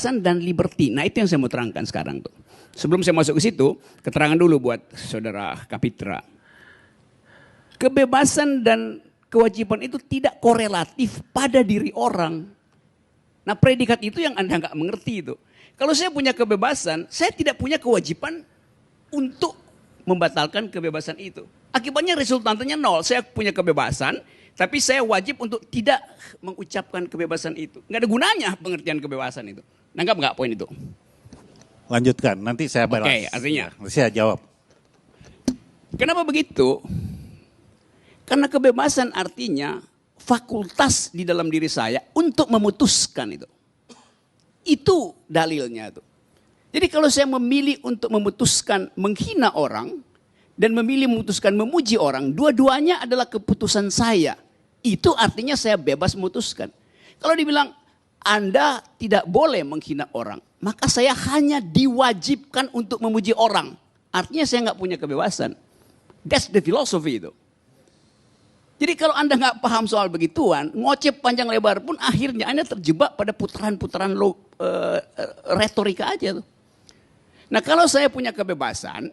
kebebasan dan liberty. Nah itu yang saya mau terangkan sekarang tuh. Sebelum saya masuk ke situ, keterangan dulu buat saudara Kapitra. Kebebasan dan kewajiban itu tidak korelatif pada diri orang. Nah predikat itu yang Anda nggak mengerti itu. Kalau saya punya kebebasan, saya tidak punya kewajiban untuk membatalkan kebebasan itu. Akibatnya resultantenya nol. Saya punya kebebasan, tapi saya wajib untuk tidak mengucapkan kebebasan itu. Nggak ada gunanya pengertian kebebasan itu. Nanggap nggak poin itu? Lanjutkan, nanti saya balas. Oke, artinya. Saya jawab. Kenapa begitu? Karena kebebasan artinya fakultas di dalam diri saya untuk memutuskan itu. Itu dalilnya tuh. Jadi kalau saya memilih untuk memutuskan menghina orang dan memilih memutuskan memuji orang, dua-duanya adalah keputusan saya. Itu artinya saya bebas memutuskan. Kalau dibilang Anda tidak boleh menghina orang, maka saya hanya diwajibkan untuk memuji orang. Artinya saya nggak punya kebebasan. That's the philosophy itu. Jadi kalau Anda nggak paham soal begituan, ngoceh panjang lebar pun akhirnya Anda terjebak pada putaran-putaran retorika aja tuh. Nah kalau saya punya kebebasan,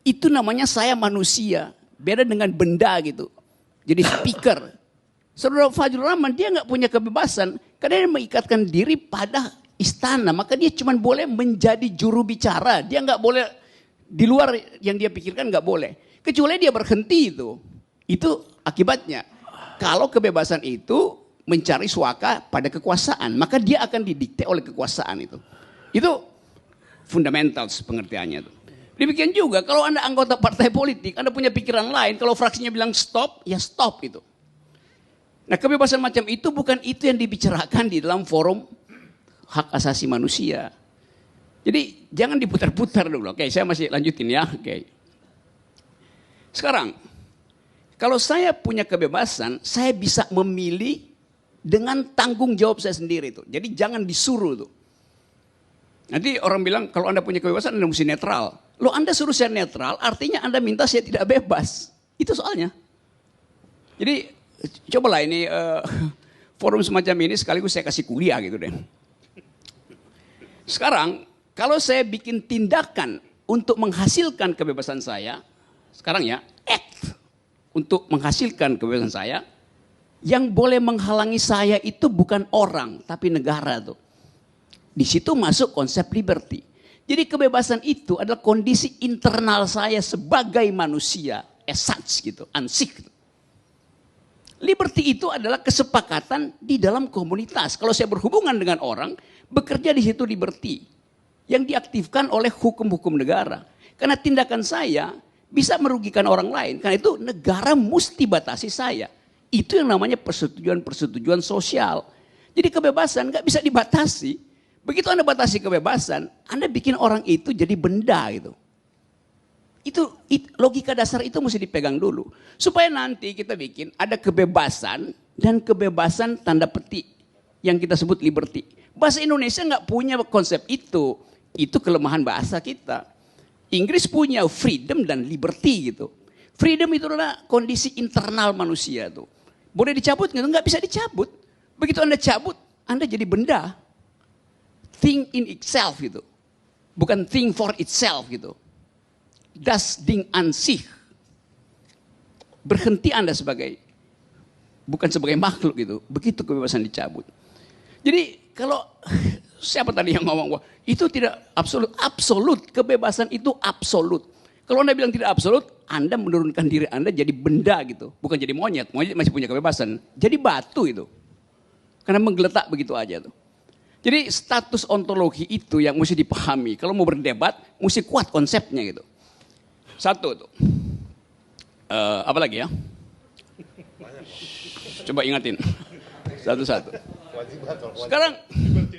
itu namanya saya manusia. Beda dengan benda gitu. Jadi speaker. Saudara Fajrul Rahman dia nggak punya kebebasan. Karena dia mengikatkan diri pada istana. Maka dia cuma boleh menjadi juru bicara. Dia nggak boleh, di luar yang dia pikirkan nggak boleh. Kecuali dia berhenti itu. Itu akibatnya. Kalau kebebasan itu mencari suaka pada kekuasaan. Maka dia akan didikte oleh kekuasaan itu. Itu fundamental pengertiannya itu. Demikian juga kalau Anda anggota partai politik, Anda punya pikiran lain, kalau fraksinya bilang stop, ya stop itu. Nah kebebasan macam itu bukan itu yang dibicarakan di dalam forum hak asasi manusia. Jadi jangan diputar-putar dulu. Oke, saya masih lanjutin ya. Oke. Sekarang, kalau saya punya kebebasan, saya bisa memilih dengan tanggung jawab saya sendiri tuh. Jadi jangan disuruh tuh. Nanti orang bilang kalau Anda punya kebebasan Anda mesti netral. Loh Anda suruh saya netral artinya Anda minta saya tidak bebas. Itu soalnya. Jadi cobalah ini forum semacam ini sekaligus saya kasih kuliah gitu deh. Sekarang kalau saya bikin tindakan untuk menghasilkan kebebasan saya. Sekarang ya act untuk menghasilkan kebebasan saya. Yang boleh menghalangi saya itu bukan orang tapi negara tuh. Di situ masuk konsep liberty. Jadi kebebasan itu adalah kondisi internal saya sebagai manusia, as such gitu, ansik. Liberty itu adalah kesepakatan di dalam komunitas. Kalau saya berhubungan dengan orang, bekerja di situ liberty. Yang diaktifkan oleh hukum-hukum negara. Karena tindakan saya bisa merugikan orang lain. Karena itu negara mesti batasi saya. Itu yang namanya persetujuan-persetujuan sosial. Jadi kebebasan nggak bisa dibatasi. Begitu Anda batasi kebebasan, Anda bikin orang itu jadi benda gitu. Itu logika dasar itu mesti dipegang dulu. Supaya nanti kita bikin ada kebebasan dan kebebasan tanda petik yang kita sebut liberty. Bahasa Indonesia nggak punya konsep itu. Itu kelemahan bahasa kita. Inggris punya freedom dan liberty gitu. Freedom itu adalah kondisi internal manusia tuh. Boleh dicabut nggak bisa dicabut. Begitu Anda cabut, Anda jadi benda. Thing in itself gitu. Bukan thing for itself gitu. Das Ding an sich. Berhenti Anda bukan sebagai makhluk gitu. Begitu kebebasan dicabut. Jadi kalau siapa tadi yang ngomong bahwa itu tidak absolut. Absolut. Kebebasan itu absolut. Kalau Anda bilang tidak absolut, Anda menurunkan diri Anda jadi benda gitu. Bukan jadi monyet. Monyet masih punya kebebasan. Jadi batu itu. Karena menggeletak begitu aja tuh. Jadi status ontologi itu yang mesti dipahami. Kalau mau berdebat, mesti kuat konsepnya gitu. Satu tuh. Apa lagi ya? Coba ingatin. Satu-satu. Sekarang